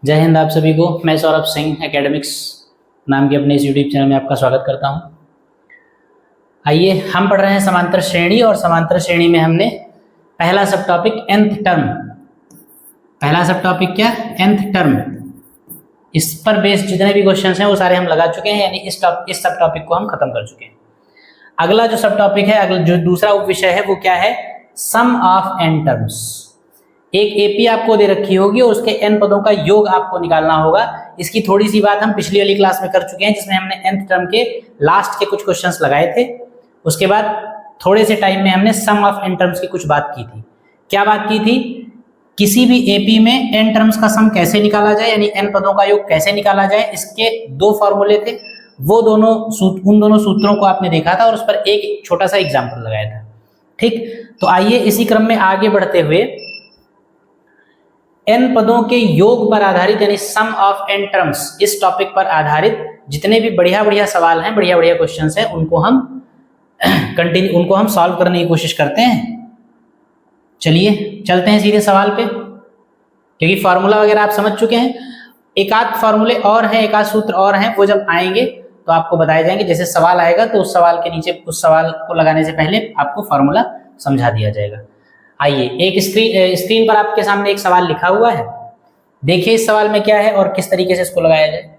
जय हिंद आप सभी को। मैं सौरभ सिंह एकेडमिक्स नाम के अपने इस यूट्यूब चैनल में आपका स्वागत करता हूं। आइए हम पढ़ रहे हैं समांतर श्रेणी, और समांतर श्रेणी में हमने पहला सब टॉपिक nth टर्म, पहला सब टॉपिक क्या, nth टर्म, इस पर बेस्ड जितने भी क्वेश्चंस हैं वो सारे हम लगा चुके हैं, यानी इस सब टॉपिक को हम खत्म कर चुके हैं। अगला जो सब टॉपिक है, अगला जो दूसरा उप विषय है वो क्या है, सम ऑफ n टर्म्स। एक एपी आपको दे रखी होगी और उसके n पदों का योग आपको निकालना होगा। इसकी थोड़ी सी बात हम पिछली वाली क्लास में कर चुके हैं, जिसमें हमने nth टर्म के लास्ट के कुछ क्वेश्चंस लगाए थे। उसके बाद थोड़े से टाइम में हमने सम ऑफ n टर्म्स की कुछ बात की थी। क्या बात की थी, किसी भी एपी में n टर्म्स का सम कैसे निकाला जाए, यानी n पदों का योग कैसे निकाला जाए, इसके दो फॉर्मूले थे। वो उन दोनों सूत्रों को आपने देखा था और उस पर एक छोटा सा एग्जाम्पल लगाया था। ठीक, तो आइए इसी क्रम में आगे बढ़ते हुए n पदों के योग पर आधारित, यानी सम ऑफ n टर्म्स, इस टॉपिक पर आधारित जितने भी बढ़िया बढ़िया सवाल हैं, बढ़िया बढ़िया क्वेश्चंस हैं, उनको हम सॉल्व करने की कोशिश करते हैं। चलिए चलते हैं सीधे सवाल पे, क्योंकि फार्मूला वगैरह आप समझ चुके हैं। एक आध फार्मूले और हैं, एक आध सूत्र और हैं, वो जब आएंगे तो आपको बताए जाएंगे। जैसे सवाल आएगा तो उस सवाल के नीचे, उस सवाल को लगाने से पहले आपको फार्मूला समझा दिया जाएगा। आइए, एक स्क्रीन पर आपके सामने एक सवाल लिखा हुआ है, देखिए इस सवाल में क्या है और किस तरीके से इसको लगाया जाए।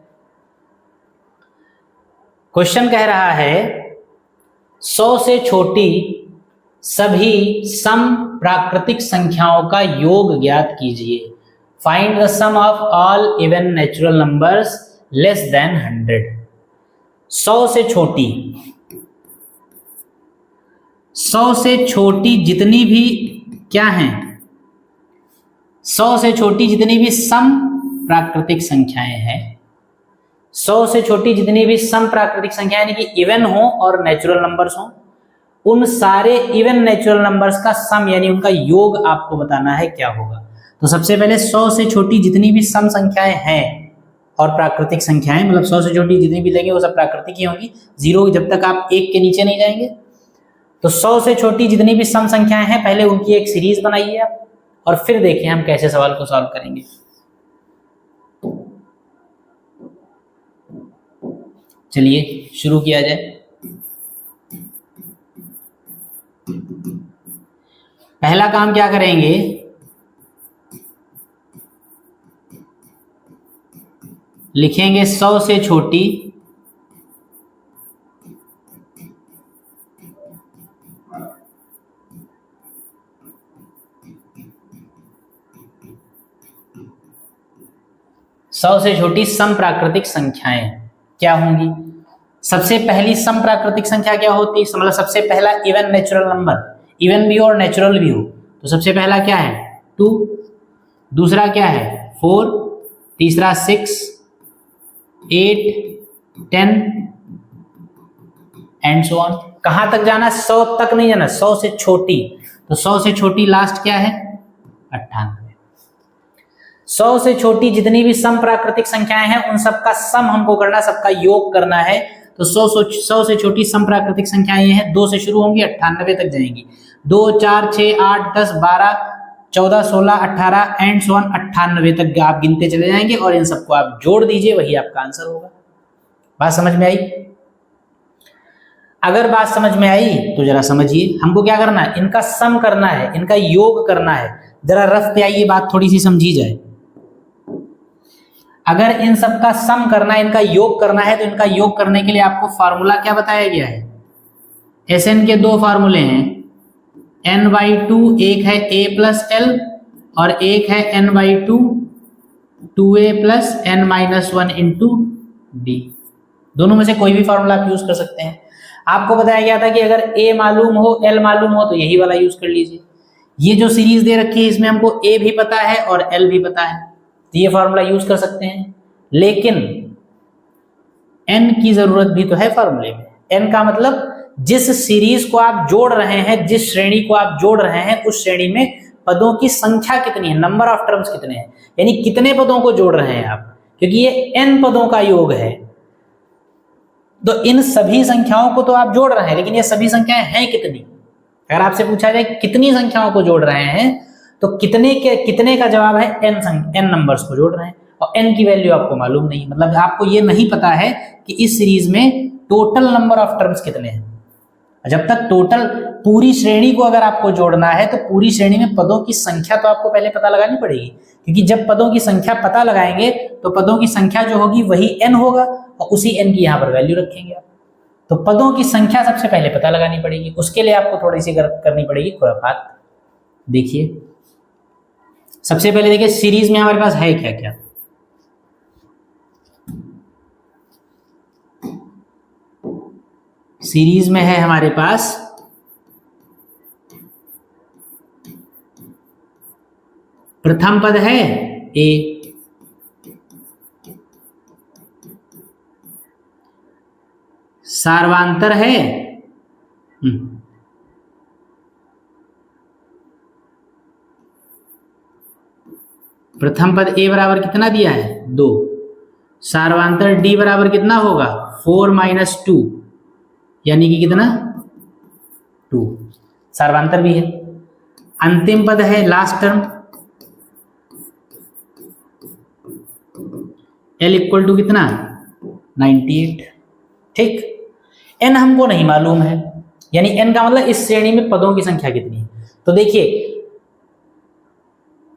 क्वेश्चन कह रहा है 100 से छोटी सभी सम प्राकृतिक संख्याओं का योग ज्ञात कीजिए। Find the sum of all even natural numbers less than 100। 100 से छोटी, 100 से छोटी जितनी भी क्या हैं, 100 से छोटी जितनी भी सम प्राकृतिक संख्याएं हैं, 100 से छोटी जितनी भी सम प्राकृतिक संख्याएं यानी कि इवन हो और नेचुरल नंबर्स हो, उन सारे इवन नेचुरल नंबर्स का सम यानी उनका योग आपको बताना है क्या होगा। तो सबसे पहले 100 से छोटी जितनी भी सम संख्याएं हैं और प्राकृतिक संख्याएं, मतलब 100 से छोटी जितनी भी लेंगे वो सब प्राकृतिक ही होंगी, जीरो जब तक आप एक के नीचे नहीं जाएंगे। तो 100 से छोटी जितनी भी सम संख्याएं हैं, पहले उनकी एक सीरीज बनाइए आप, और फिर देखिए हम कैसे सवाल को सॉल्व करेंगे। चलिए शुरू किया जाए। पहला काम क्या करेंगे, लिखेंगे 100 से छोटी सम प्राकृतिक संख्याएं क्या होंगी। सबसे पहली सम प्राकृतिक संख्या क्या होती है, मतलब सबसे पहला इवन नेचुरल नंबर, इवन भी और नेचुरल भी हो, तो सबसे पहला क्या है 2, दूसरा क्या है 4, तीसरा 6, 8, 10 एंड सो ऑन। कहां तक जाना, 100 तक नहीं जाना, 100 से छोटी। तो 100 से छोटी लास्ट क्या है 98। 100 से छोटी जितनी भी सम प्राकृतिक संख्याएं हैं उन सबका सम हमको करना, सबका योग करना है। तो 100 से छोटी सम प्राकृतिक संख्याएं ये हैं, 2 से शुरू होंगी 98 तक जाएंगी। 2, 4, 6, 8, 10, 12, 14, 16, 18 एंड सो ऑन 98 तक आप गिनते चले जाएंगे और इन सबको आप जोड़ दीजिए, वही आपका आंसर होगा। बात समझ में आई? अगर बात समझ में आई तो जरा समझिए, हमको क्या करना है, इनका सम करना है, इनका योग करना है। जरा रफ पे आइए, बात थोड़ी सी समझी जाए। अगर इन सब का सम करना है, इनका योग करना है, तो इनका योग करने के लिए आपको फार्मूला क्या बताया गया है, Sn के दो फार्मूले हैं, n/2, एक है a प्लस l और एक है n/2 2a plus n-1 into d। दोनों में से कोई भी फार्मूला आप यूज कर सकते हैं। आपको बताया गया था कि अगर a मालूम हो, l मालूम हो, तो यही वाला यूज कर लीजिए। ये जो सीरीज दे रखी है इसमें हमको a भी पता है और l भी पता है, तो ये फार्मूला यूज कर सकते हैं। लेकिन n की जरूरत भी तो है फार्मूले में। n का मतलब जिस सीरीज को आप जोड़ रहे हैं, जिस श्रेणी को आप जोड़ रहे हैं, उस श्रेणी में पदों की संख्या कितनी है, नंबर ऑफ टर्म्स कितने हैं, यानी कितने पदों को जोड़ रहे हैं आप, क्योंकि ये n पदों का योग है। तो इन सभी संख्याओं को तो आप जोड़ रहे हैं, लेकिन ये सभी संख्याएं हैं कितनी। अगर आपसे पूछा जाए कितनी संख्याओं को जोड़ रहे हैं, तो कितने का जवाब है n नंबर्स को जोड़ रहे हैं। और n की वैल्यू आपको मालूम नहीं, मतलब आपको ये नहीं पता है कि इस सीरीज में टोटल नंबर ऑफ टर्म्स कितने हैं। जब तक टोटल पूरी श्रेणी को अगर आपको जोड़ना है तो पूरी श्रेणी में पदों की संख्या तो आपको पहले पता लगानी पड़ेगी, क्योंकि जब पदों की संख्या पता लगाएंगे तो पदों की संख्या जो होगी वही n होगा और उसी n की यहाँ पर वैल्यू रखेंगे आप। तो पदों की संख्या सबसे पहले पता लगानी पड़ेगी, उसके लिए आपको थोड़ी सी करनी पड़ेगी खुराफात। देखिए सबसे पहले देखिए सीरीज में हमारे पास है क्या क्या। सीरीज में है हमारे पास प्रथम पद है a, सार्वांतर है प्रथम पद a बराबर कितना दिया है 2, सार्वांतर d बराबर कितना होगा 4 - 2 यानी कि कितना 2, सार्वांतर भी है। अंतिम पद है लास्ट टर्म L = कितना 98। ठीक, n हमको नहीं मालूम है, यानी n का मतलब इस श्रेणी में पदों की संख्या कितनी है। तो देखिए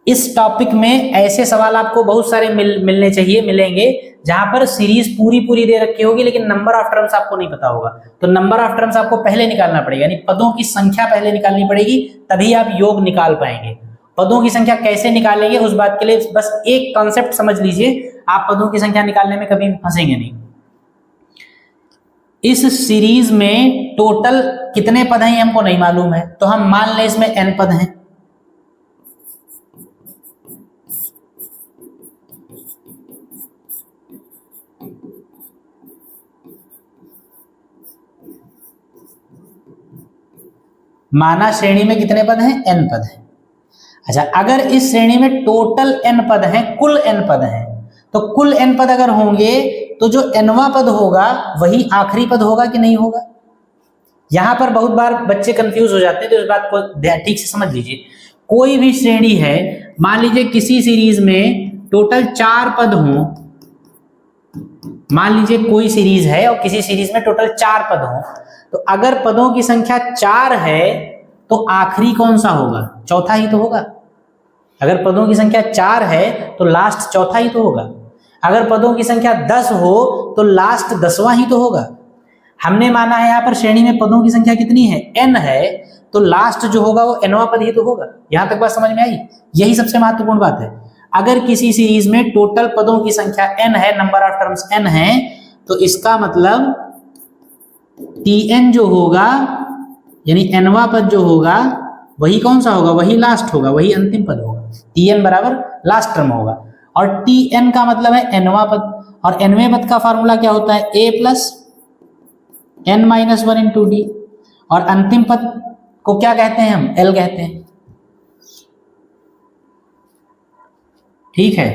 इस टॉपिक में ऐसे सवाल आपको बहुत सारे मिलने चाहिए, मिलेंगे जहां पर सीरीज पूरी दे रखी होगी लेकिन नंबर ऑफ टर्म्स आपको नहीं पता होगा। तो नंबर ऑफ टर्म्स आपको पहले निकालना पड़ेगा, यानी पदों की संख्या पहले निकालनी पड़ेगी, तभी आप योग निकाल पाएंगे। पदों की संख्या कैसे निकालेंगे उस बात के लिए बस एक कॉन्सेप्ट समझ लीजिए, आप पदों की संख्या निकालने में कभी फंसेंगे नहीं। इस सीरीज में टोटल कितने पद हैं हमको नहीं मालूम है, तो हम मान लें इसमें n पद हैं। माना श्रेणी में कितने पद हैं n पद हैं। अच्छा, अगर इस श्रेणी में टोटल n पद हैं, कुल n पद हैं, तो कुल n पद अगर होंगे तो जो nवां पद होगा वही आखिरी पद होगा कि नहीं होगा। यहां पर बहुत बार बच्चे कंफ्यूज हो जाते हैं, तो इस बात को ठीक से समझ लीजिए। कोई भी श्रेणी है, मान लीजिए किसी सीरीज में टोटल 4 पद हों, मान लीजिए कोई सीरीज है और किसी सीरीज में टोटल 4 पद हों, तो अगर पदों की संख्या 4 है तो आखिरी कौन सा होगा, चौथा ही तो होगा। अगर पदों की संख्या 4 है तो लास्ट चौथा ही तो होगा। अगर पदों की संख्या 10 हो तो लास्ट 10वां ही तो होगा। हमने माना है यहाँ पर श्रेणी में पदों की संख्या कितनी है n है, तो लास्ट जो होगा वो nवां पद ही तो होगा। यहां तक बात समझ में आई, यही सबसे महत्वपूर्ण बात है। अगर किसी सीरीज में टोटल पदों की संख्या n है, नंबर ऑफ टर्म्स n है, तो इसका मतलब tn जो होगा यानी nवां पद जो होगा वही कौन सा होगा, वही लास्ट होगा, वही अंतिम पद होगा। tn बराबर लास्ट टर्म होगा, और tn का मतलब है nवां पद, और nवें पद का फार्मूला क्या होता है a + n - 1 × d, और अंतिम पद को क्या कहते हैं हम, l कहते हैं। ठीक है,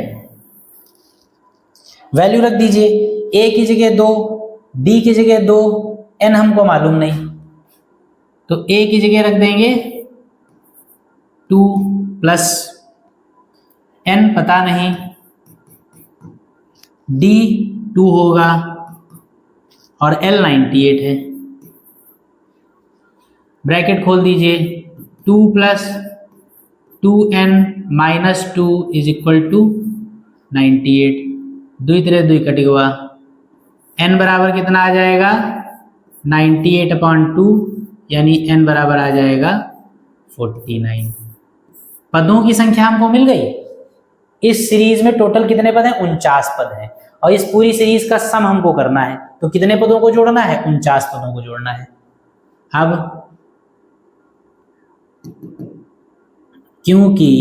वैल्यू रख दीजिए, a की जगह 2, d की जगह 2, n हमको मालूम नहीं, तो a की जगह रख देंगे 2 + n पता नहीं, d 2 होगा और l 98 है। ब्रैकेट खोल दीजिए, 2 + 2n - 2 = 98। 2 × 2 कट गया, n बराबर कितना आ जाएगा 98/2, यानी n बराबर आ जाएगा 49। पदों की संख्या हमको मिल गई। इस सीरीज में टोटल कितने पद हैं, 49 पद हैं, और इस पूरी सीरीज का सम हमको करना है, तो कितने पदों को जोड़ना है, 49 पदों को जोड़ना है। अब क्योंकि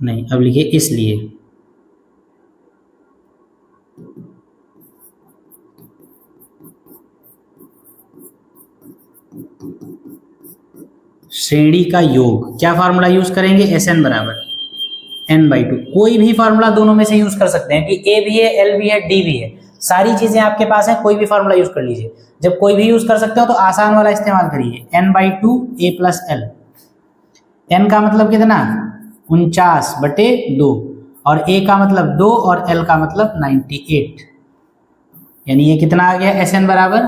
नहीं, अब लिखिए इसलिए श्रेणी का योग क्या फार्मूला यूज करेंगे, Sn बराबर n/2। कोई भी फार्मूला दोनों में से यूज कर सकते हैं कि a भी है, l भी है, d भी है, सारी चीजें आपके पास हैं, कोई भी फॉर्मूला यूज कर लीजिए। जब कोई भी यूज कर सकते हो तो आसान वाला इस्तेमाल करिए, n/2 a+l। n का मतलब कितना, 49/2, और a का मतलब 2 और l का मतलब 98, यानी ये कितना आ गया, Sn बराबर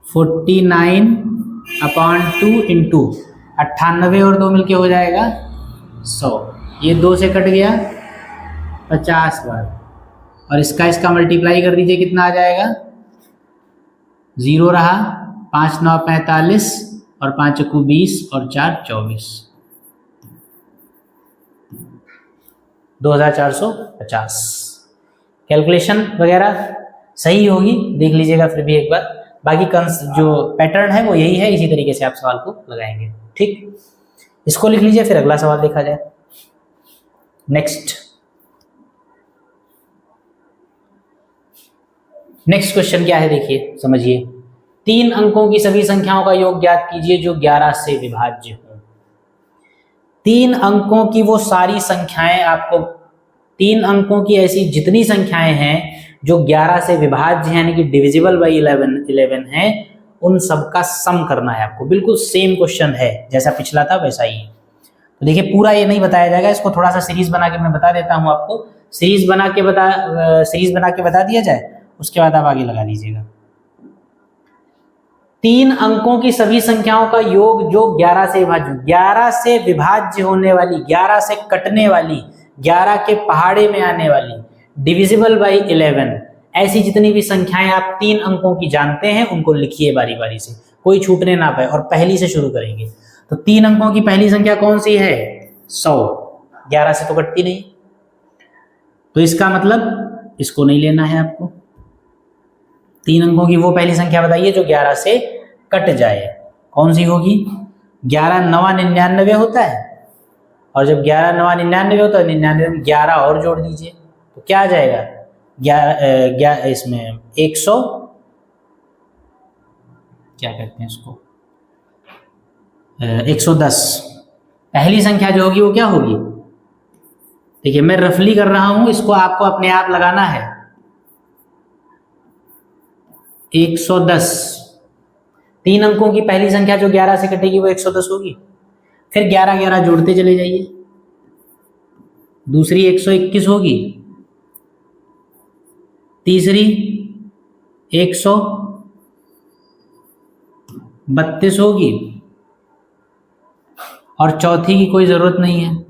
49/2 इंटू 98 और 2 मिलके हो जाएगा 100। ये 2 से कट गया 50 बार, और इसका मल्टीप्लाई कर दीजिए, कितना आ जाएगा, 0 रहा, 5 9 45 और 5 1 20 और 4 24, 2450। कैलकुलेशन वगैरह सही होगी, देख लीजिएगा फिर भी एक बार। बाकी जो पैटर्न है वो यही है, इसी तरीके से आप सवाल को लगाएंगे। ठीक, इसको लिख लीजिए, फिर अगला सवाल देखा जाए। नेक्स्ट क्वेश्चन क्या है, देखिए समझिए। 3 अंकों की सभी संख्याओं का योग ज्ञात कीजिए जो 11 से विभाज्य हो। 3 अंकों की वो सारी संख्याएं, आपको 3 अंकों की ऐसी जितनी संख्याएं हैं जो 11 से विभाज्य है, यानी कि डिविजिबल बाई 11 है, उन सबका सम करना है आपको। बिल्कुल सेम क्वेश्चन है, जैसा पिछला था वैसा ही। तो देखिए, पूरा ये नहीं बताया जाएगा, इसको थोड़ा सा सीरीज बना के मैं बता देता हूं आपको। सीरीज बना के बता दिया जाए, उसके बाद आप आगे लगा लीजिएगा। 3 अंकों की सभी संख्याओं का योग जो 11 से विभाज्य होने वाली, 11 से कटने वाली, 11 के पहाड़े में आने वाली, डिविजिबल बाई 11, ऐसी जितनी भी संख्याएं आप 3 अंकों की जानते हैं उनको लिखिए बारी बारी से, कोई छूटने ना पाए, और पहली से शुरू करेंगे। तो 3 अंकों की पहली संख्या कौन सी है, 100, 11 से तो कटती नहीं, तो इसका मतलब इसको नहीं लेना है आपको। 3 अंकों की वो पहली संख्या बताइए जो 11 से कट जाए, कौन सी होगी, 11 9 99 होता है, और जब 11 9 99 होता है, 99 में 11 और जोड़ दीजिए, तो क्या आ जाएगा, 11 इसमें 100, क्या कहते हैं इसको, 110। पहली संख्या जो होगी वो क्या होगी, देखिए मैं रफली कर रहा हूं, इसको आपको अपने आप लगाना है। 110, 3 अंकों की पहली संख्या जो 11 से कटेगी वो 110 होगी। फिर 11 11 जोड़ते चले जाइए, दूसरी 121 होगी, तीसरी 132 होगी, और चौथी की कोई जरूरत नहीं है।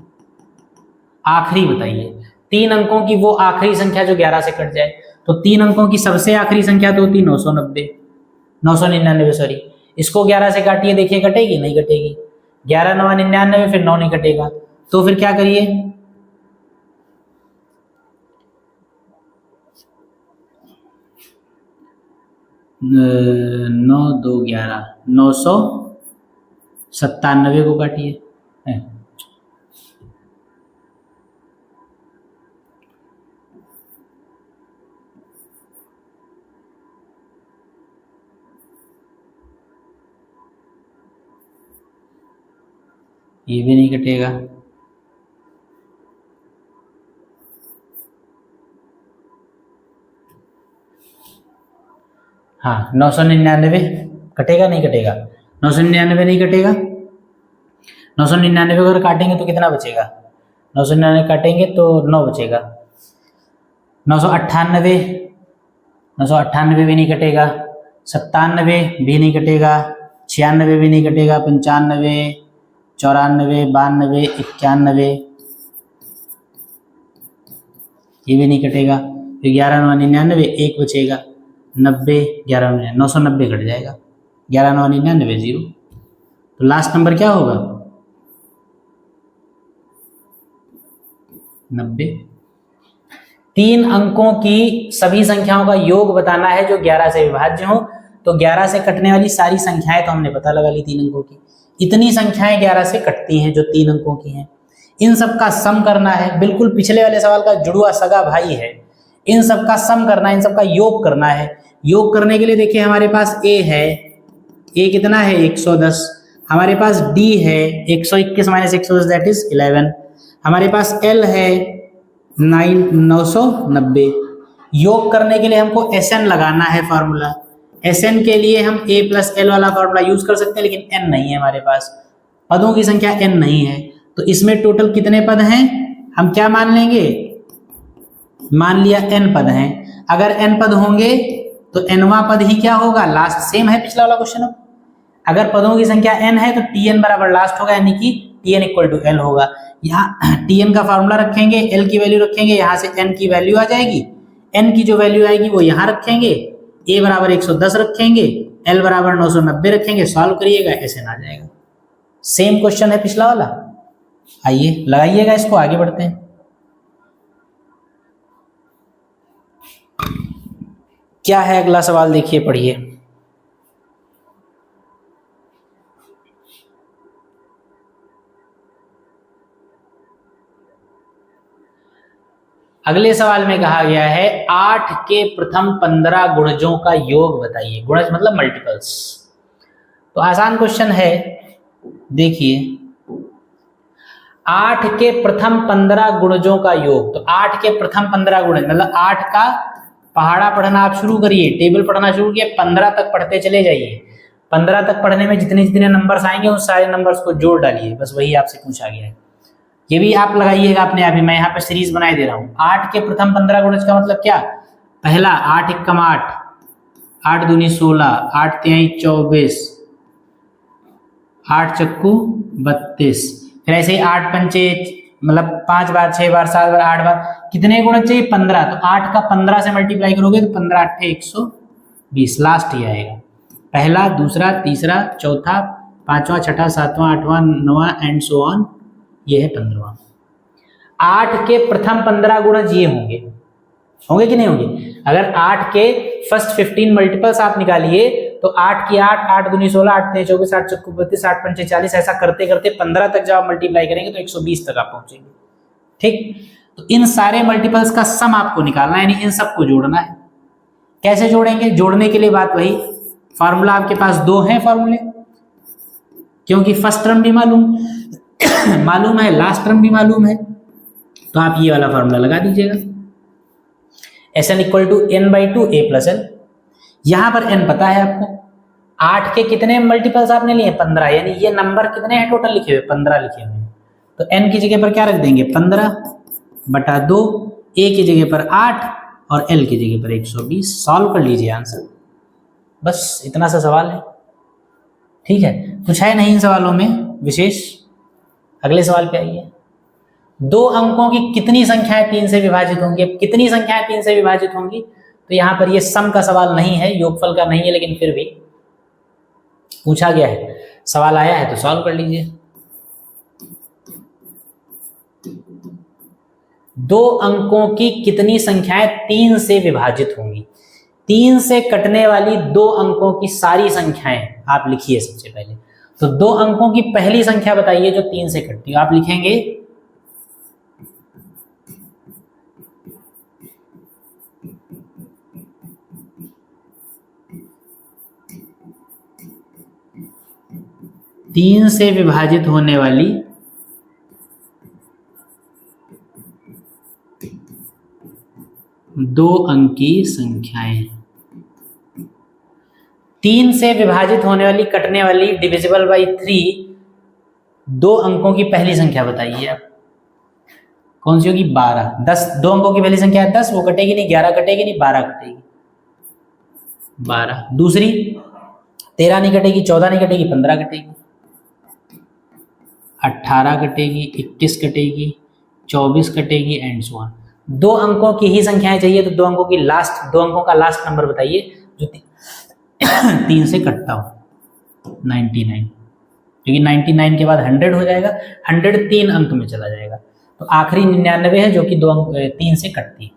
आखिरी बताइए 3 अंकों की वो आखिरी संख्या जो 11 से कट जाए। तो 3 अंकों की सबसे आखिरी संख्या तो होती 999, सॉरी, इसको 11 से काटिए, देखिए कटेगी, नहीं कटेगी। 11 9 99, फिर 9 नहीं कटेगा, तो फिर क्या करिए, 9 2 11, 997 को काटिए, ये भी नहीं कटेगा। हाँ, 999 कटेगा, नहीं कटेगा, 999 नहीं कटेगा। 999 अगर काटेंगे तो कितना बचेगा, 999 काटेंगे तो 9 बचेगा। 998 भी नहीं कटेगा, 97 भी नहीं कटेगा, 96 भी नहीं कटेगा, 95 94 92 91 ये भी नहीं कटेगा। फिर 11 9 99, 1 बचेगा, 90 11 990 कट जाएगा, 11 9 99 0। तो लास्ट नंबर क्या होगा, 90। 3 अंकों की सभी संख्याओं का योग बताना है जो 11 से विभाज्य हो। तो 11 से कटने वाली सारी संख्याएं तो हमने पता लगा ली 3 अंकों की। इतनी संख्याएं 11 से कटती हैं जो 3 अंकों की हैं, इन सब का सम करना है। बिल्कुल पिछले वाले सवाल का जुड़वा सगा भाई है, इन सब का सम करना है, इन सब का योग करना है। योग करने के लिए देखिए हमारे पास a है, a कितना है 110, हमारे पास d है 121 - 110 दैट इज 11, हमारे पास l है 990। योग करने के लिए हमको Sn लगाना है फॉर्मूला। Sn के लिए हम a प्लस एल वाला फॉर्मूला यूज कर सकते हैं, लेकिन n नहीं है हमारे पास, पदों की संख्या n नहीं है। तो इसमें टोटल कितने पद हैं, हम क्या मान लेंगे, मान लिया n पद हैं। अगर n पद होंगे तो nवां पद ही क्या होगा, लास्ट, सेम है पिछला वाला क्वेश्चन। अगर पदों की संख्या n है तो tn बराबर लास्ट होगा, यानी कि tn इक्वल टू l होगा। यहाँ tn का फॉर्मूला रखेंगे, l की वैल्यू रखेंगे, यहाँ से n की वैल्यू आ जाएगी, n की जो वैल्यू आएगी वो यहाँ रखेंगे, a बराबर 110 रखेंगे, l बराबर 990 रखेंगे, सॉल्व करिएगा, ऐसे आ जाएगा। सेम क्वेश्चन है पिछला वाला। आइए लगाइएगा इसको, आगे बढ़ते हैं। क्या है अगला सवाल, देखिए पढ़िए। अगले सवाल में कहा गया है 8 के प्रथम 15 गुणजों का योग बताइए। गुणज मतलब मल्टीपल्स। तो आसान क्वेश्चन है, देखिए 8 के प्रथम 15 गुणजों का योग। तो 8 के प्रथम 15 गुणज मतलब 8 का पहाड़ा पढ़ना आप शुरू करिए, टेबल पढ़ना शुरू किए, 15 तक पढ़ते चले जाइए। 15 तक पढ़ने में जितने जितने नंबर्स आएंगे उन सारे नंबर्स को जोड़ डालिए, बस वही आपसे पूछा गया है। ये भी आप लगाइएगा अपने आप ही, मैं यहाँ पे सीरीज बनाए दे रहा हूँ। 8 के प्रथम 15 गुणज का मतलब क्या, पहला 8 एकम 8, 8 दूनी 16, 8 तिहाई 24, 8 चक्कू 32, फिर ऐसे ही 8 पंचे मतलब 5 बार, 6 बार, 7 बार, 8 बार, कितने गुणज चाहिए 15। तो 8 का 15 से मल्टीप्लाई करोगे तो 15 8 120, लास्ट ही आएगा। पहला, दूसरा, तीसरा, चौथा, पांचवा, छठा, सातवां, आठवां, नौवां एंड सो ऑन, ये है 15वां। 8 के प्रथम 15 गुणज ये होंगे, होंगे कि नहीं होंगे। अगर 8 के फर्स्ट 15 मल्टीपल्स आप निकालिए तो 8 की 8, 8 दूनी 16, 8 तिहाई 24, 8 चक्कू 32, 8 पंचे 40, ऐसा करते करते 15 तक जब आप मल्टीप्लाई करेंगे तो 120 तक आप पहुंचेंगे। ठीक, तो इन सारे मल्टीपल्स का सम आपको निकालना है, यानी इन सबको जोड़ना है। कैसे जोड़ेंगे, जोड़ने के लिए बात वही, फॉर्मूला आपके पास दो हैं फॉर्मूले, क्योंकि फर्स्ट टर्म भी मालूम है, लास्ट टर्म भी मालूम है, तो आप ये वाला फॉर्मूला लगा दीजिएगा। Sn equal to n/2 a plus L. यहां पर n पता है आपको, 8 के कितने मल्टीपल्स आपने लिए 15, यानी ये नंबर कितने हैं टोटल लिखे हुए 15 लिखे हुए हैं। तो n की जगह पर क्या रख देंगे 15/2, a की जगह पर 8 और l की जगह पर 120। सॉल्व कर लीजिए आंसर, बस इतना सा सवाल है। ठीक है, कुछ है नहीं इन सवालों में विशेष। अगले सवाल पे आइए। 2 अंकों की कितनी संख्याएं 3 से विभाजित होंगी। अब कितनी संख्याएं 3 से विभाजित होंगी, तो यहां पर ये सम का सवाल नहीं है, योगफल का नहीं है, लेकिन फिर भी पूछा गया है, सवाल आया है तो सॉल्व कर लीजिए। 2 अंकों की कितनी संख्याएं 3 से विभाजित होंगी। 3 से कटने वाली 2 अंकों की सारी संख्याएं आप लिखिए सबसे पहले। तो 2 अंकों की पहली संख्या बताइए जो 3 से कटती है। आप लिखेंगे 3 से विभाजित होने वाली 2 अंकी संख्याएं। 3 से विभाजित होने वाली, कटने वाली, डिविजिबल बाई 3 2 अंकों की पहली संख्या बताइए आप, कौन सी होगी 12। 10, 2 अंकों की पहली संख्या है 10, वो कटेगी नहीं, 11 कटेगी नहीं, 12 कटेगी, 12। दूसरी 13 नहीं कटेगी, 14 नहीं कटेगी, 15 कटेगी, 18 कटेगी, 21 कटेगी, 24 कटेगी एंड सो ऑन। 2 अंकों की ही संख्याएं चाहिए, तो 2 अंकों की लास्ट, 2 अंकों का लास्ट नंबर बताइए जो 3 से कटता हो। 99, क्योंकि 99 के बाद 100 हो जाएगा, 100 3 अंक में चला जाएगा, तो आखिरी 99 है जो कि 3 से कटती है।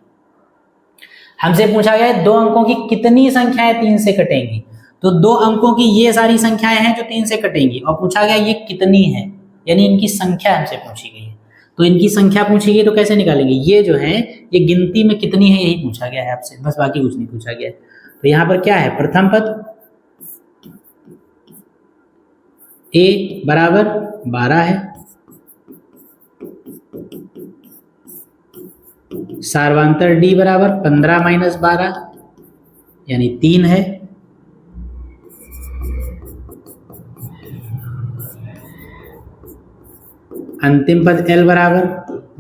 हमसे पूछा गया है 2 अंकों की कितनी संख्याएं 3 से कटेंगी, तो 2 अंकों की ये सारी संख्याएं हैं जो 3 से कटेंगी, और पूछा गया ये कितनी है, यानी इनकी संख्या हमसे पूछी गई है। तो इनकी संख्या पूछी गई तो कैसे निकालेंगे, ये जो है ये गिनती में कितनी है यही पूछा गया है आपसे, बस बाकी कुछ नहीं पूछा गया है। तो यहाँ पर क्या है, प्रथम पद a बराबर 12 है, सार्वांतर डी बराबर 15 माइनस 12 यानी 3 है। अंतिम पद एल बराबर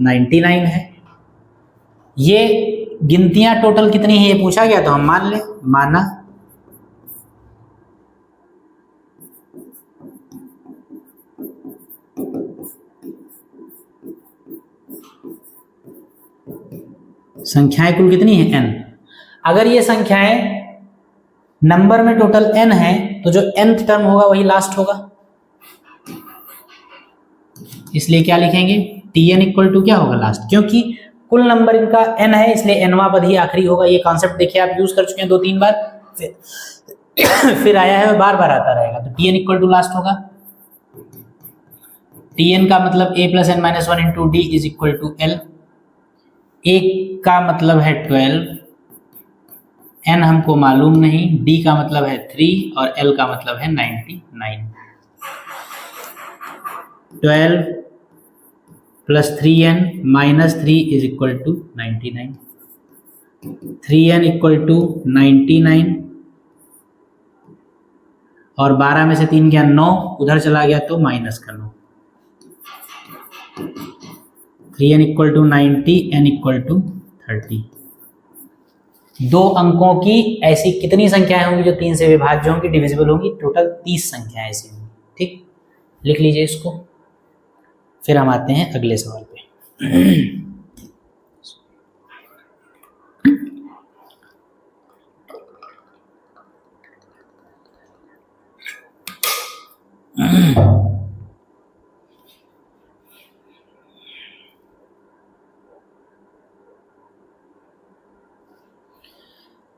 99 है। ये गिनतियां टोटल कितनी है ये पूछा गया तो हम मान ले, माना। संख्याएं कुल कितनी है n। अगर ये संख्याएं नंबर में टोटल n है तो जो nth टर्म होगा वही लास्ट होगा, इसलिए क्या लिखेंगे tn इक्वल टू क्या होगा लास्ट, क्योंकि कुल नंबर इनका n है इसलिए nवां पद ही आखिरी होगा। ये कॉन्सेप्ट देखिए आप यूज कर चुके हैं 2-3 बार, फिर आया है बार बार आता रहेगा। तो tn इक्वल टू लास्ट होगा। tn का मतलब a plus n minus 1 into D is equal to L. a का मतलब है 12, n हमको मालूम नहीं, d का मतलब है 3 और l का मतलब है 99। 12 plus 3n minus 3 is equal to 99। 3n equal to 99 और 12 में से 3 गया 9, उधर चला गया तो माइनस का 9। 3n equal to 90, n equal to 30। दो अंकों की ऐसी कितनी संख्याएं होंगी जो 3 से विभाज्य होंगी, डिविजिबल होंगी? टोटल 30 संख्याएं ऐसी होंगी। ठीक, लिख लीजिए इसको, फिर हम आते हैं अगले सवाल पे।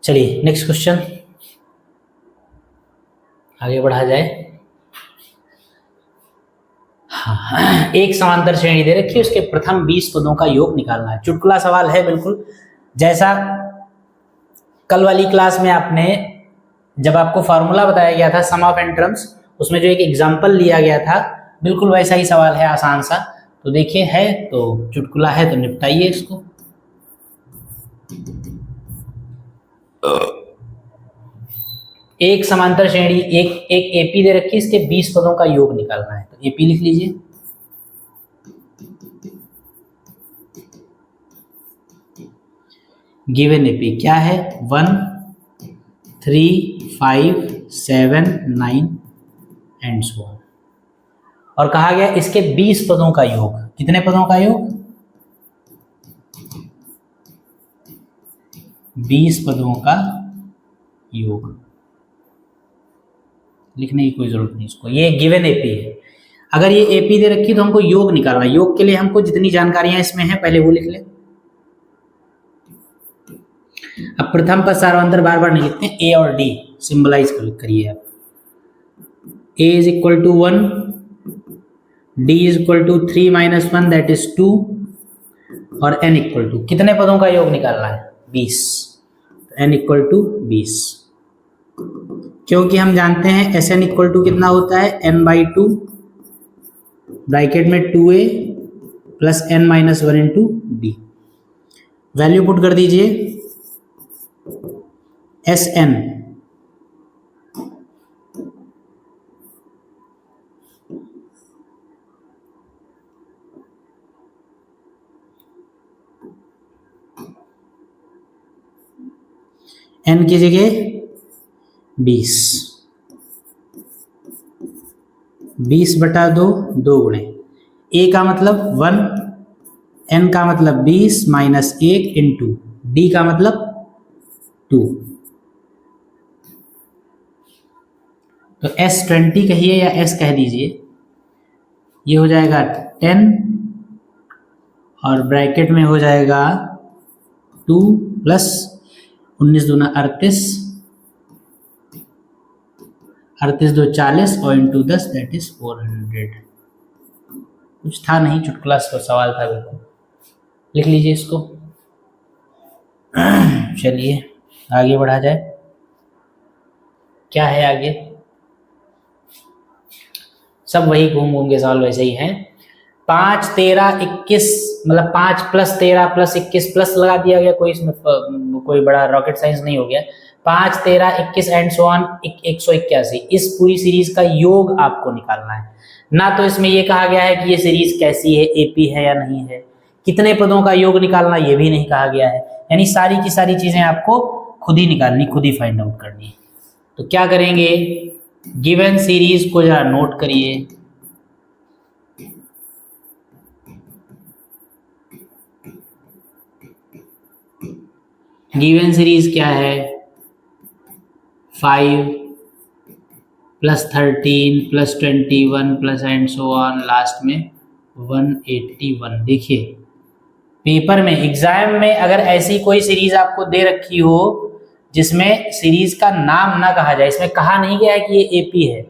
चलिए नेक्स्ट क्वेश्चन आगे बढ़ा जाए। हाँ, एक समांतर श्रेणी दे रखी है, उसके प्रथम 20 पदों का योग निकालना है। चुटकुला सवाल है बिल्कुल, जैसा कल वाली क्लास में आपने जब आपको फॉर्मूला बताया गया था सम ऑफ एन टर्म्स, उसमें जो एक एग्जांपल लिया गया था बिल्कुल वैसा ही सवाल है, आसान सा। तो देखिए है तो चुटकुला है तो निपटाइए इसको। एक समांतर श्रेणी, एक एपी दे रखी है, इसके 20 पदों का योग निकालना है। तो एपी लिख लीजिए। गिवन एपी क्या है 1 3 5 7 9 एंड सो ऑन। और कहा गया इसके 20 पदों का योग। कितने पदों का योग? 20 पदों का योग। लिखने की कोई जरूरत नहीं इसको, ये गिवन एपी है। अगर ये एपी दे रखी तो हमको योग निकालना है। योग के लिए हमको जितनी जानकारियां इसमें हैं पहले वो लिख ले। अब प्रथम पद सार्वंतर बार बार नहीं लिखते, ए और डी सिंबलाइज करिए आप। A is equal to 1, D is equal to 3 minus 1 that is 2 और n इक्वल टू कितने पदों का योग निकालना है? 20। n इक्वल टू 20, क्योंकि हम जानते हैं एस एन इक्वल टू कितना होता है n/2 ब्रैकेट में 2a plus n minus 1 into D. Value put कर दीजिए एस एन n की जगह 20, 20/2 2 गुणे a का मतलब 1, n का मतलब 20 माइनस 1 इंटू डी का मतलब 2। तो S20 कहिए या S कह दीजिए, ये हो जाएगा 10 और ब्रैकेट में हो जाएगा 2 प्लस 19 दूना 38, 38 2 40 और इंटू 10 दैट इज 400। कुछ था नहीं, चुटकुला सवाल था बिल्कुल। लिख लीजिए इसको। चलिए आगे बढ़ा जाए। क्या है आगे? सब वही घूम घूम के सवाल वैसे ही हैं। 5 13 21, मतलब 5 + 13 + 21 प्लस लगा दिया गया, कोई इसमें कोई बड़ा रॉकेट साइंस नहीं हो गया। 5 13 21 एंड सो ऑन 181, इस पूरी सीरीज का योग आपको निकालना है। ना तो इसमें ये कहा गया है कि ये सीरीज कैसी है, एपी है या नहीं है, कितने पदों का योग निकालना ये भी नहीं कहा गया है। यानी सारी की सारी चीजें आपको खुद ही निकालनी, खुद ही फाइंड आउट करनी है। तो क्या करेंगे, गिवन सीरीज को जरा नोट करिए। गिवन सीरीज क्या है, 5 + 13 + 21 plus and so on, last में 181। देखिए पेपर में, एग्जाम में अगर ऐसी कोई सीरीज आपको दे रखी हो जिसमें सीरीज का नाम ना कहा जाए, इसमें कहा नहीं गया है कि ये एपी है,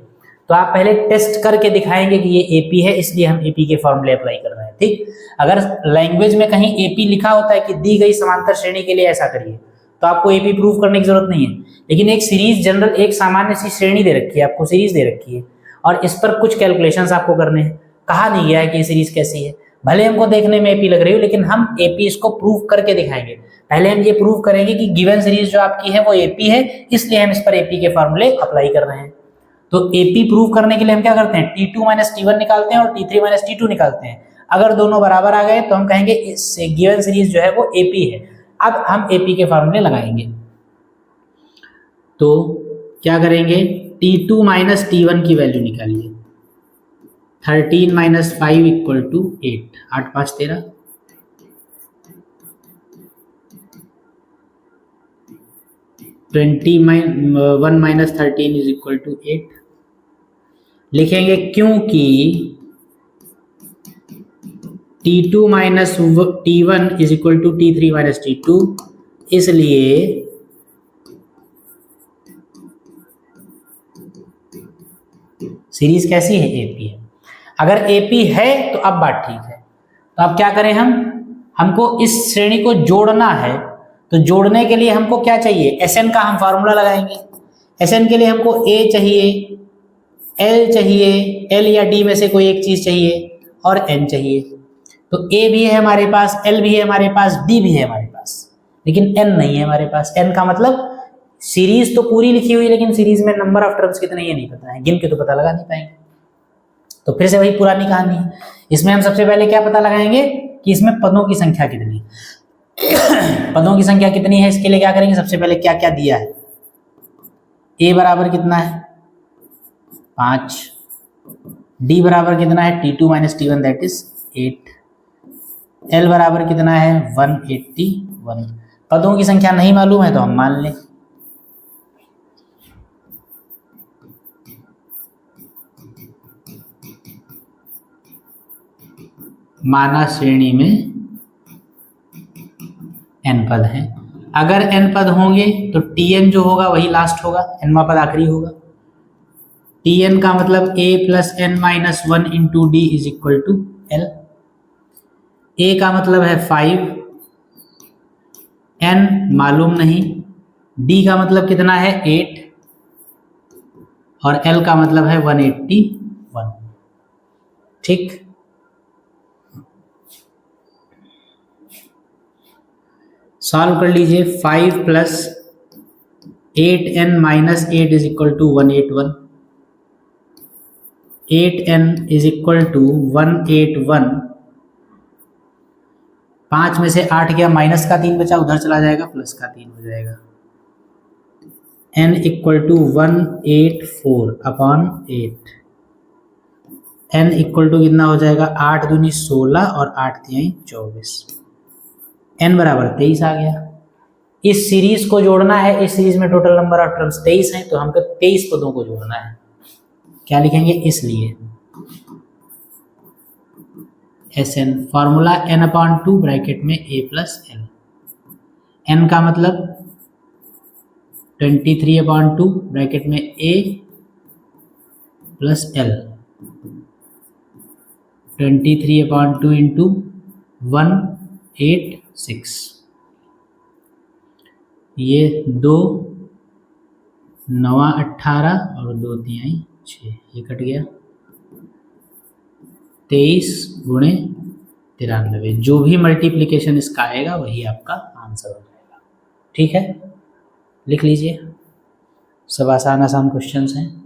तो आप पहले टेस्ट करके दिखाएंगे कि ये एपी है, इसलिए हम एपी के फॉर्मूले अप्लाई कर रहे हैं। ठीक, अगर लैंग्वेज में कहीं एपी लिखा होता है कि दी गई समांतर श्रेणी के लिए ऐसा करिए, तो आपको एपी प्रूव करने की जरूरत नहीं है। लेकिन एक सीरीज जनरल, एक सामान्य सी श्रेणी दे रखी है आपको, सीरीज दे रखी है, और इस पर कुछ कैलकुलेशंस आपको करने हैं, कहा नहीं गया है कि ये सीरीज कैसी है। भले हमको देखने में एपी लग रही हो, लेकिन हम एपी इसको प्रूव करके दिखाएंगे। पहले हम ये प्रूव करेंगे कि गिवन सीरीज जो आपकी है वो एपी है, इसलिए हम इस पर एपी के फॉर्मूले अप्लाई कर रहे हैं। तो एपी प्रूव करने के लिए हम क्या करते हैं, T2 - T1 निकालते हैं और T3 - T2 निकालते हैं। अगर दोनों बराबर आ गए तो हम कहेंगे इस गिवन सीरीज जो है वो एपी है। अब हम एपी के फॉर्मूले लगाएंगे। तो क्या करेंगे, T2 - T1 की वैल्यू निकालिए। 13 - 5 = 8, 8 5 13, 21 - 13 = 8 लिखेंगे, क्योंकि T2 - T1 = T3 - T2, इसलिए सीरीज कैसी है, एपी है। अगर एपी है तो अब बात ठीक है। तो अब क्या करें, हमको इस श्रेणी को जोड़ना है। तो जोड़ने के लिए हमको क्या चाहिए, Sn का हम फार्मूला लगाएंगे। Sn के लिए हमको A चाहिए, L चाहिए, L या D में से कोई एक चीज चाहिए, और N चाहिए। तो A भी है हमारे पास, L भी है हमारे पास, D भी है हमारे पास, लेकिन N नहीं है हमारे पास। N का मतलब सीरीज तो पूरी लिखी हुई, लेकिन सीरीज में नंबर ऑफ टर्म्स कितने ये नहीं पता है, गिन के तो पता लगा नहीं पाएंगे। तो फिर से वही पुरानी कहानी है। इसमें हम सबसे पहले क्या पता लगाएंगे कि इसमें पदों की संख्या कितनी पदों की संख्या कितनी है। इसके लिए क्या करेंगे, सबसे पहले क्या क्या दिया है। A बराबर कितना है, 5। D बराबर कितना है, T2 - T1 that is 8। L बराबर कितना है, 181। पदों की संख्या नहीं मालूम है तो हम मान लें। माना श्रेणी में n पद हैं। अगर n पद होंगे तो Tn जो होगा वही लास्ट होगा, nवां पद आखिरी होगा। Tn का मतलब A + n - 1 × D = L। A का मतलब है 5, n मालूम नहीं, D का मतलब कितना है 8, और L का मतलब है 181। ठीक, सॉल्व कर लीजिए। 5 + 8n - 8 = 181। 8n = 181। 5 में से 8 गया, माइनस का 3 बचा, उधर चला जाएगा, प्लस का 3 हो जाएगा। n = 184/8। n = कितना हो जाएगा, 8 दूनी 16 और 8 तिहाई 24। n बराबर 23 आ गया। इस सीरीज को जोड़ना है, इस सीरीज में टोटल नंबर ऑफ टर्म्स 23 हैं, तो हमको 23 पदों को जोड़ना है। क्या लिखेंगे, इसलिए Sn फॉर्मूला n/2 ब्रैकेट में A + L। n का मतलब 23/2 ब्रैकेट में A + L। 23/2 × 186, ये 2 9 18 और 2 तिहाई 6, ये कट गया। 23×93, जो भी मल्टीप्लिकेशन इसका आएगा वही आपका आंसर हो जाएगा। ठीक है, लिख लीजिए, सब आसान आसान क्वेश्चंस हैं।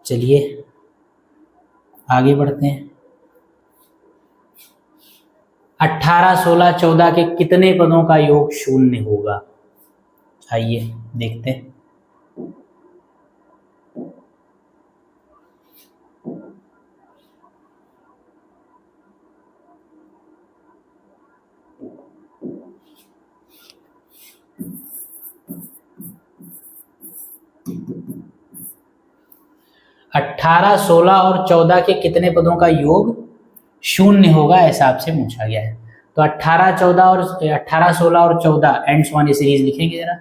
चलिए आगे बढ़ते हैं। 18, 16, 14 के कितने पदों का योग शून्य होगा? आइए देखते हैं। अट्ठारह, 16 और 14 के कितने पदों का योग शून्य होगा, ऐसा आपसे पूछा गया है। तो 18, 16 और 14 एंड्स वन सीरीज लिखेंगे जरा।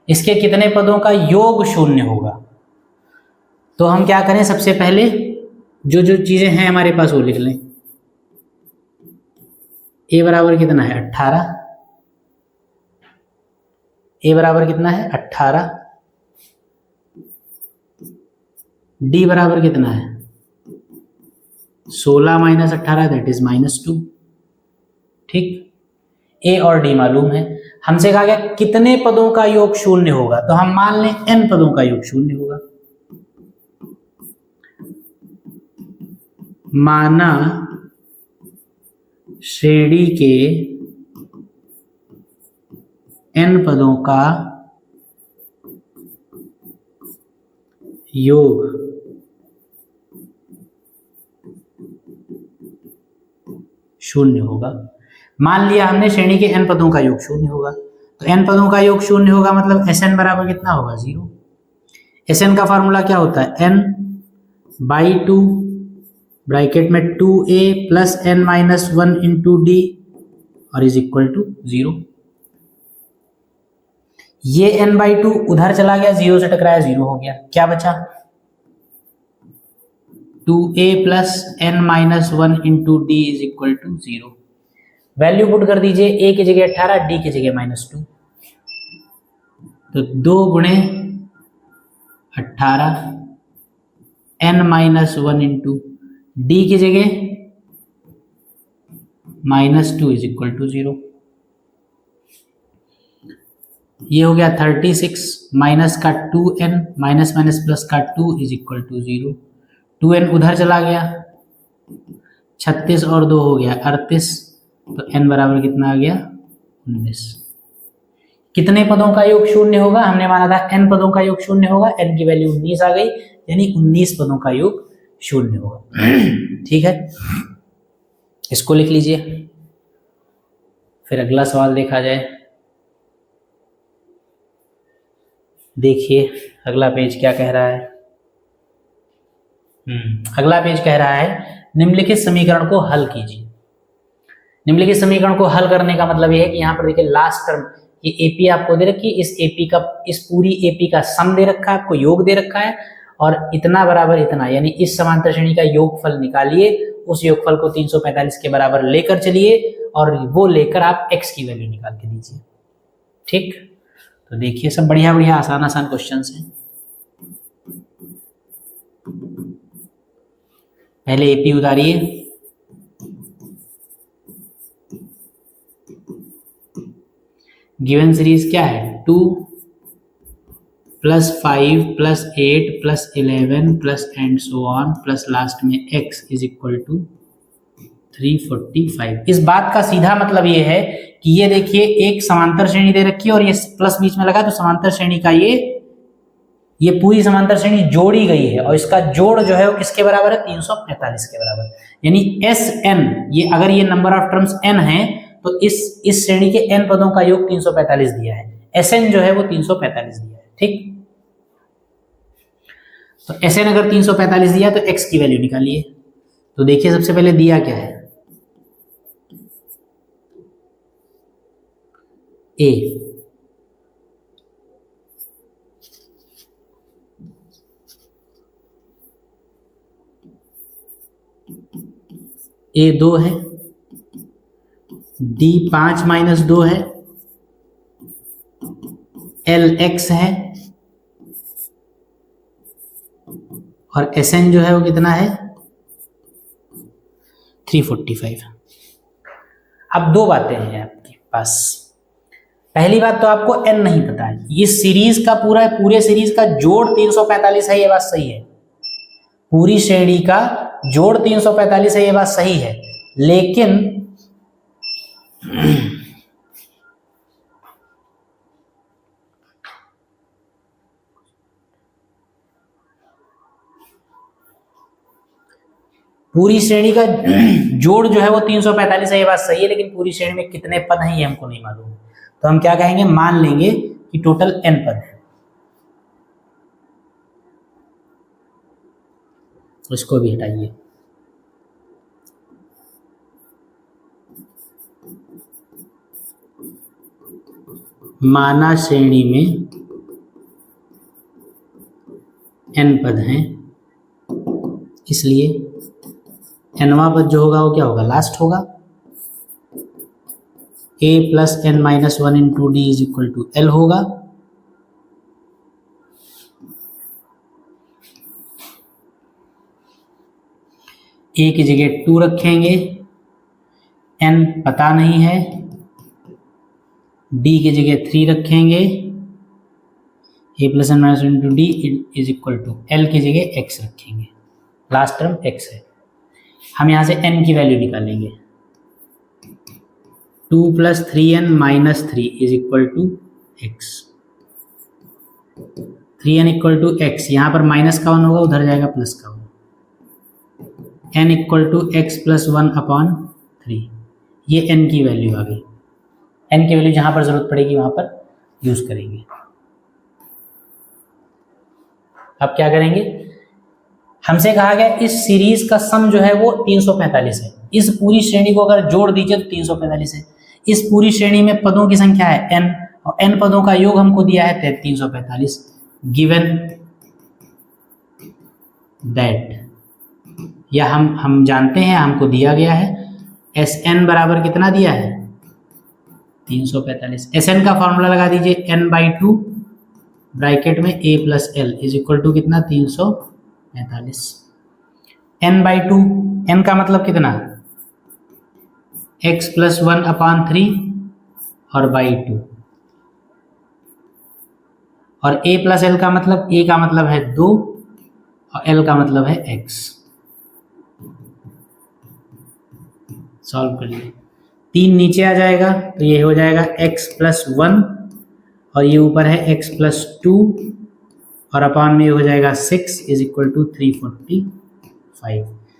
इसके कितने पदों का योग शून्य होगा? तो हम क्या करें, सबसे पहले जो जो चीजें हैं हमारे पास वो लिख लें। ए बराबर कितना है 18, ए बराबर कितना है 18, डी बराबर कितना है 16 माइनस 18 दैट इज -2। ठीक, ए और डी मालूम है। हमसे कहा गया कितने पदों का योग शून्य होगा, तो हम मान लें n पदों का योग शून्य होगा। माना श्रेणी के n पदों का योग शून्य होगा। मान लिया हमने श्रेणी के n पदों का योग शून्य होगा, तो n पदों का योग शून्य होगा मतलब Sn बराबर कितना होगा 0। Sn का फॉर्मूला क्या होता है n/2 ब्रैकेट में 2a plus n-1 into D और इज इक्वल टू 0। ये n/2 उधर चला गया, 0 से टकराया 0 हो गया, क्या बचा 2a plus n-1 into D is equal to 0। Value put कर दीजिए, a की जगह 18, d की जगह -2, तो 2 गुणे 18 n-1 इंटू डी की जगह -2 इज इक्वल टू 0। ये हो गया 36 माइनस का 2n माइनस माइनस प्लस का 2 इज इक्वल टू 0। 2n उधर चला गया, 36 और 2 हो गया 38, तो n बराबर कितना आ गया 19। कितने पदों का योग शून्य होगा? हमने माना था n पदों का योग शून्य होगा, n की वैल्यू 19 आ गई, यानी 19 पदों का योग शून्य होगा। ठीक है, इसको लिख लीजिए, फिर अगला सवाल देखा जाए। देखिए अगला पेज क्या कह रहा है। अगला पेज कह रहा है निम्नलिखित समीकरण को हल कीजिए। निम्नलिखित समीकरण को हल करने का मतलब यह है कि यहाँ पर देखिए लास्ट टर्म ये एपी आपको दे रखी है, इस पूरी एपी का सम दे रखा है, आपको योग दे रखा है, और इतना बराबर इतना, यानी इस समांतर श्रेणी का योगफल निकालिए, उस योगफल को 345 के बराबर लेकर चलिए और वो लेकर आप x की वैल्यू निकाल के दीजिए। ठीक, तो देखिए सब बढ़िया बढ़िया आसान आसान क्वेश्चंस हैं। पहले एपी उतारिए, गिवन सीरीज क्या है 2 + 5 + 8 + 11 plus and so on plus last में x इज इक्वल टू 345। इस बात का सीधा मतलब ये है कि ये देखिए एक समांतर श्रेणी दे रखी है और ये प्लस बीच में लगा, तो समांतर श्रेणी का ये पूरी समांतर श्रेणी जोड़ी गई है और इसका जोड़ जो है वो किसके बराबर है 345 के बराबर, यानी Sn, ये अगर ये नंबर ऑफ टर्म्स n है तो इस श्रेणी के n पदों का योग 345 दिया है, Sn जो है वो 345 दिया है। ठीक, तो Sn अगर 345 दिया तो x की वैल्यू निकालिए। तो देखिए सबसे पहले दिया क्या है a, ए 2 है, डी 5 माइनस 2 है, एल एक्स है, और एस एन जो है वो कितना है 345। अब दो बातें हैं आपके पास। पहली बात तो आपको n नहीं पता है, ये सीरीज का पूरे सीरीज का जोड़ 345 है, ये बात सही है। पूरी श्रेणी का जोड़ 345 है, ये बात सही है, लेकिन पूरी श्रेणी का जोड़ जो है वो 345 है, ये बात सही है, लेकिन पूरी श्रेणी में कितने पद हैं ये हमको नहीं मालूम। तो हम क्या कहेंगे, मान लेंगे कि टोटल n पद है। इसको भी हटाइए। माना श्रेणी में n पद हैं, इसलिए nवां पद जो होगा वो क्या होगा, लास्ट होगा। a plus n minus 1 into D is equal to L होगा। a की जगह 2 रखेंगे, n पता नहीं है, d की जगह 3 रखेंगे, a plus n minus 1 into D is equal to L की जगह x रखेंगे, लास्ट टर्म x है। हम यहाँ से n की वैल्यू निकालेंगे, 2 plus 3n minus 3 is equal to x। 3n equal to x, यहाँ पर माइनस का 1 होगा, उधर जाएगा प्लस का 1। n equal to x plus 1 upon 3, ये n की वैल्यू आ गई। n की वैल्यू जहाँ पर जरूरत पड़ेगी वहाँ पर यूज करेंगे। अब क्या करेंगे, हमसे कहा गया इस सीरीज का सम जो है वो 345 है। इस पूरी श्रेणी को अगर जोड़ दीजिए तो 345 है। इस पूरी श्रेणी में पदों की संख्या है n, और n पदों का योग हमको दिया है 345। गिवन दैट, या हम जानते हैं, हमको दिया गया है एस एन बराबर कितना दिया है 345। एस एन का फॉर्मूला लगा दीजिए, n/2 ब्रैकेट में a plus L is equal to कितना 345। n/2, n का मतलब कितना x प्लस 1 अपॉन 3 और बाई 2, और a प्लस एल का मतलब, a का मतलब है 2 और l का मतलब है x। सॉल्व कर लिए, 3 नीचे आ जाएगा तो ये हो जाएगा x प्लस 1 और ये ऊपर है x प्लस 2 और अपॉन में हो जाएगा 6 इज इक्वल टू 345।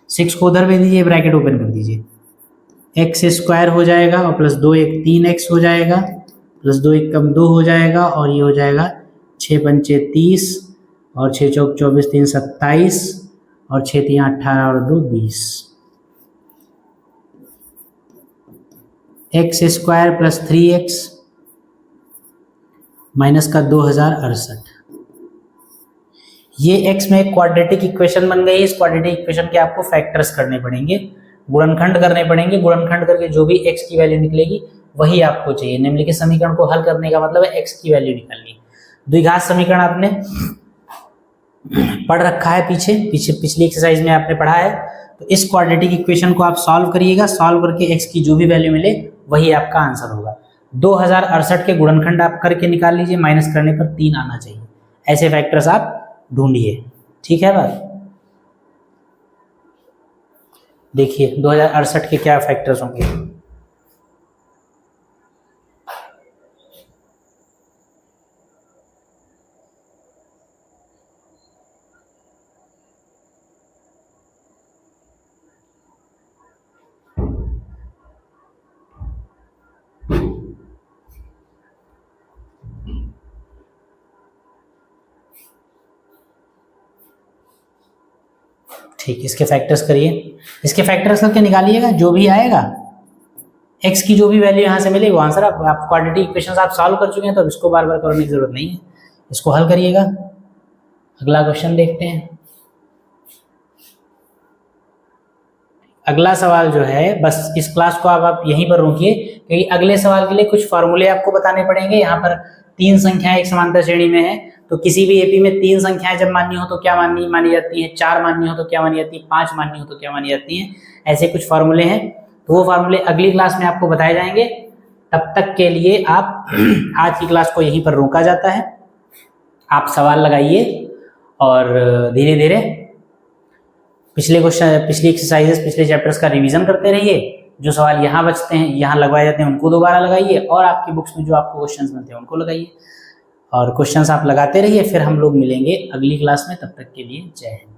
6 को उधर भेज दीजिए, ब्रैकेट ओपन कर दीजिए, x स्क्वायर हो जाएगा और प्लस 2 1 3x हो जाएगा, प्लस 2 1 कम 2 हो जाएगा, और ये हो जाएगा 6 पंचे 30 और 6 चौक 24 3 27 और 6 3 18 और 2 20। x square plus 3x minus का 2068। ये x में एक क्वाड्रेटिक इक्वेशन बन गई। इस क्वाड्रेटिक इक्वेशन के आपको फैक्टर्स करने पड़ेंगे, गुणनखंड करने पड़ेंगे। गुणनखंड करके जो भी x की वैल्यू निकलेगी वही आपको चाहिए। निम्नलिखित समीकरण को हल करने का मतलब है x की वैल्यू निकालनी। द्विघात समीकरण आपने पढ़ रखा है, पिछली एक्सरसाइज में आपने पढ़ा है। तो इस क्वाड्रेटिक इक्वेशन को आप सॉल्व करिएगा, सॉल्व करके x की जो भी वैल्यू मिले वही आपका आंसर होगा। 2068 के गुणनखंड आप करके निकाल लीजिए, माइनस करने पर 3 आना चाहिए। ऐसे फैक्टर्स आप ढूंढिए, ठीक है बात। देखिए 2068 के क्या फैक्टर्स होंगे। ठीक, इसके फैक्टर्स करिए, इसके फैक्टर्स करके निकालिएगा, जो भी आएगा x की जो भी वैल्यू यहाँ से मिलेगी वो आंसर। आप क्वाड्रेटिक इक्वेशंस आप सॉल्व कर चुके हैं तो अब इसको बार बार करने की जरूरत नहीं है, इसको हल करिएगा। अगला क्वेश्चन देखते हैं। अगला सवाल जो है, बस इस क्लास को आप यहीं पर रोकिए, क्योंकि अगले सवाल के लिए कुछ फॉर्मूले आपको बताने पड़ेंगे। यहाँ पर 3 संख्याएं एक समांतर श्रेणी में है, तो किसी भी एपी में 3 संख्याएं जब मान्य हो तो क्या मानी जाती है, 4 मान्य हो तो क्या मानी जाती है, 5 मान्य हो तो क्या मानी जाती है। ऐसे कुछ फॉर्मूले हैं, तो वो फॉर्मूले अगली क्लास में आपको बताए जाएंगे। तब तक के लिए आप आज की क्लास को यहीं पर रोका जाता है। आप सवाल लगाइए और धीरे धीरे पिछले एक्सरसाइजेस, पिछले चैप्टर्स का रिवीजन करते रहिए। जो सवाल यहाँ बचते हैं, यहाँ लगवाए जाते हैं, उनको दोबारा लगाइए, और आपकी बुक्स में जो आपको क्वेश्चंस मिलते हैं उनको लगाइए, और क्वेश्चंस आप लगाते रहिए। फिर हम लोग मिलेंगे अगली क्लास में। तब तक के लिए जय हिंद।